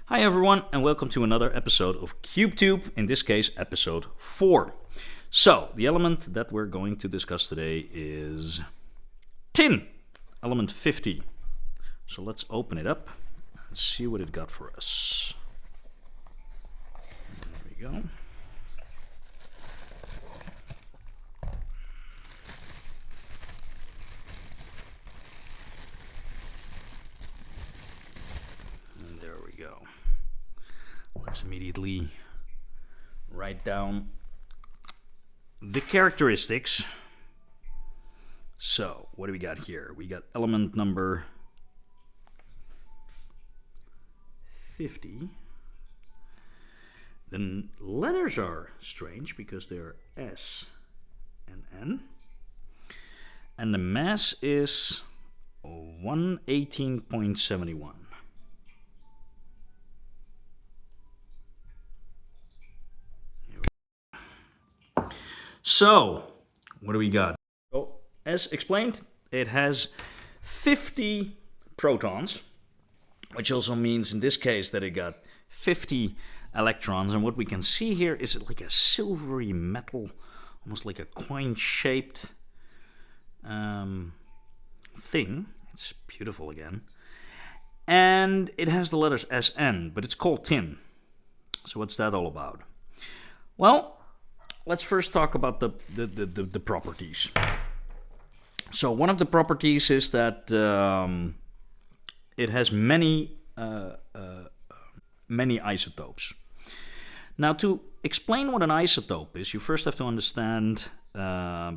Hi everyone, and welcome to another episode of Cubetube, in this case episode 4. So, the element that we're going to discuss today is tin, element 50. So let's open it up and see what it got for us. There we go. And there we go. Let's immediately write down the characteristics. So, what do we got here? We got element number 50. The letters are strange because they're S and N. And the mass is 118.71. So, what do we got? So, as explained, it has 50 protons, which also means in this case that it got 50 electrons. And what we can see here is like a silvery metal, almost like a coin-shaped thing. It's beautiful again. And it has the letters SN, but it's called tin. So what's that all about? Well, let's first talk about the properties. So one of the properties is that it has many isotopes. Now, to explain what an isotope is, you first have to understand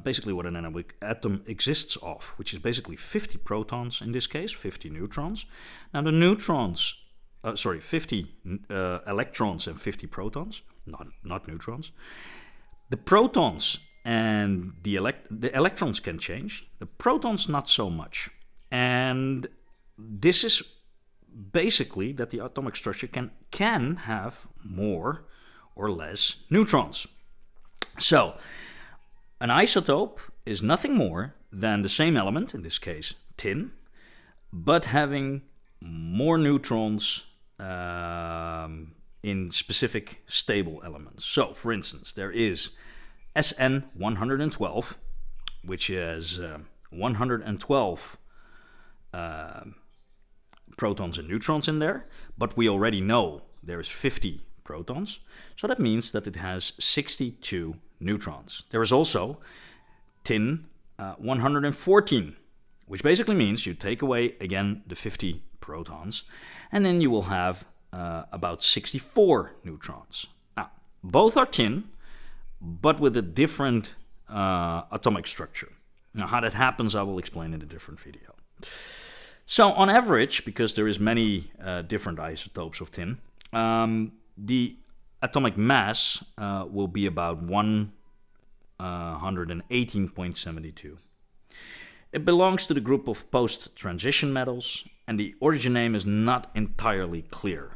basically what an atom exists of, which is basically 50 protons in this case, 50 neutrons. Now, the neutrons, 50 electrons and 50 protons, not neutrons. The protons and the electrons can change. The protons not so much. And this is basically that the atomic structure can have more or less neutrons. So, an isotope is nothing more than the same element, in this case tin, but having more neutrons in specific stable elements. So, for instance, there is SN 112, which is 112 protons and neutrons in there, but we already know there is 50 protons, so that means that it has 62 neutrons. There is also tin 114, which basically means you take away again the 50 protons, and then you will have about 64 neutrons. Now, both are tin, but with a different atomic structure. Now, how that happens, I will explain in a different video. So, on average, because there is many different isotopes of tin, the atomic mass will be about 118.72. It belongs to the group of post-transition metals, and the origin name is not entirely clear.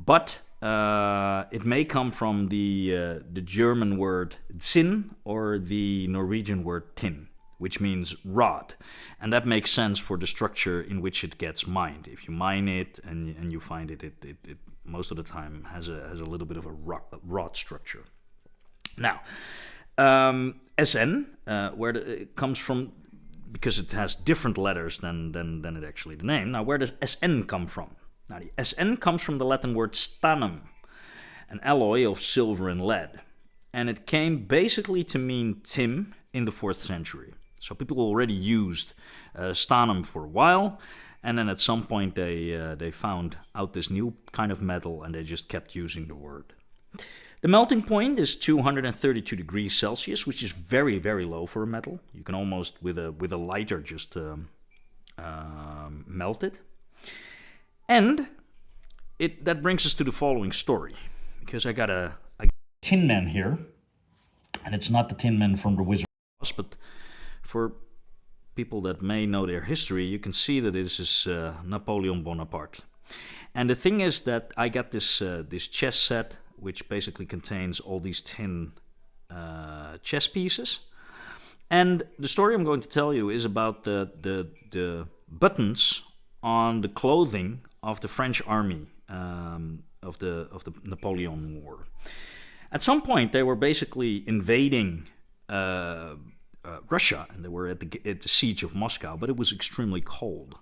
But it may come from the German word zinn or the Norwegian word tin, which means rod. And that makes sense for the structure in which it gets mined. If you mine it and you find it most of the time has a little bit of a rod structure. Now, SN, where it comes from, because it has different letters than it actually the name. Now, where does SN come from? Now, the SN comes from the Latin word stannum, an alloy of silver and lead. And it came basically to mean tin in the 4th century. So people already used stannum for a while, and then at some point they found out this new kind of metal, and they just kept using the word. The melting point is 232 degrees Celsius, which is very, very low for a metal. You can almost, with a lighter, just melt it. And that brings us to the following story, because I got a Tin Man here, and it's not the Tin Man from the Wizard of Oz, but for people that may know their history, you can see that this is Napoleon Bonaparte. And the thing is that I got this chess set, which basically contains all these tin chess pieces. And the story I'm going to tell you is about the buttons on the clothing of the French army of the Napoleon War. At some point, they were basically invading Russia, and they were at the siege of Moscow, but it was extremely cold.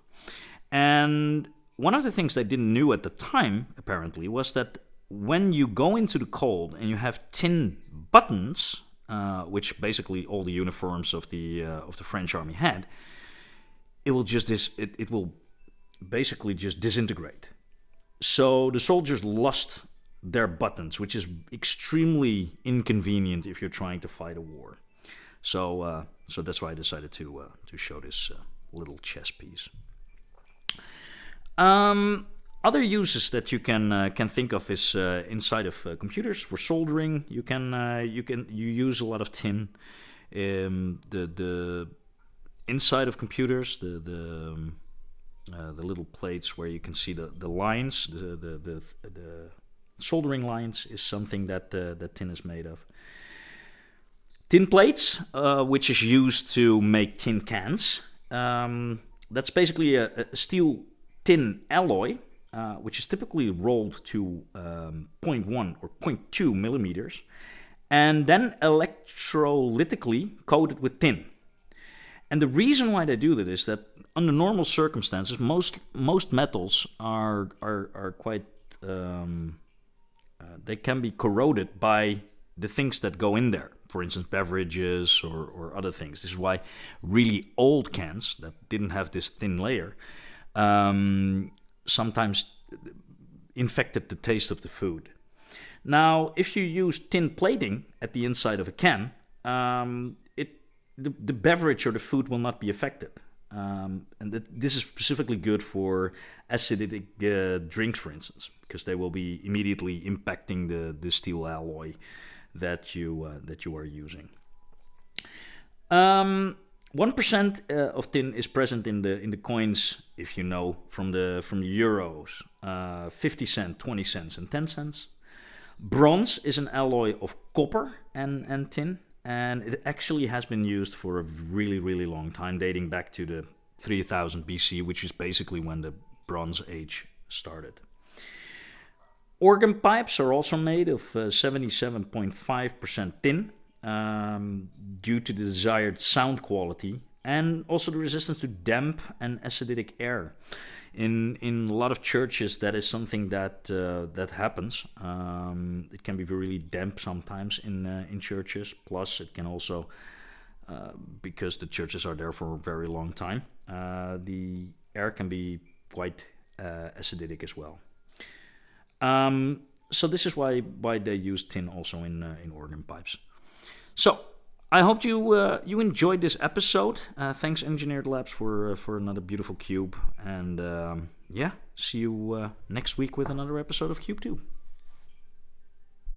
And one of the things they didn't know at the time, apparently, was that when you go into the cold and you have tin buttons, which basically all the uniforms of the French army had, it will basically just disintegrate. So the soldiers lost their buttons, which is extremely inconvenient if you're trying to fight a war. So that's why I decided to show this little chess piece. Other uses that you can think of is inside of computers for soldering. You use a lot of tin. The inside of computers, the little plates where you can see the lines, the soldering lines, is something that tin is made of. Tin plates, which is used to make tin cans. That's basically a steel tin alloy, which is typically rolled to 0.1 or 0.2 millimeters, and then electrolytically coated with tin. And the reason why they do that is that under normal circumstances, most metals are quite they can be corroded by the things that go in there. For instance, beverages or other things. This is why really old cans that didn't have this thin layer sometimes infected the taste of the food. Now, if you use tin plating at the inside of a can, the beverage or the food will not be affected. This is specifically good for acidic drinks, for instance, because they will be immediately impacting the steel alloy that you are using. 1% of tin is present in the coins, if you know, from the euros, 50 cents, 20 cents, and 10 cents. Bronze is an alloy of copper and tin, and it actually has been used for a really, really long time, dating back to the 3000 BC, which is basically when the Bronze Age started. Organ pipes are also made of 77.5% tin due to the desired sound quality and also the resistance to damp and acidic air. In a lot of churches, that is something that happens. It can be really damp sometimes in churches. Plus, it can also, because the churches are there for a very long time, the air can be quite acidic as well. So this is why they use tin also in organ pipes. So I hope you enjoyed this episode. Thanks Engineered Labs for another beautiful cube, and see you next week with another episode of Cubetube.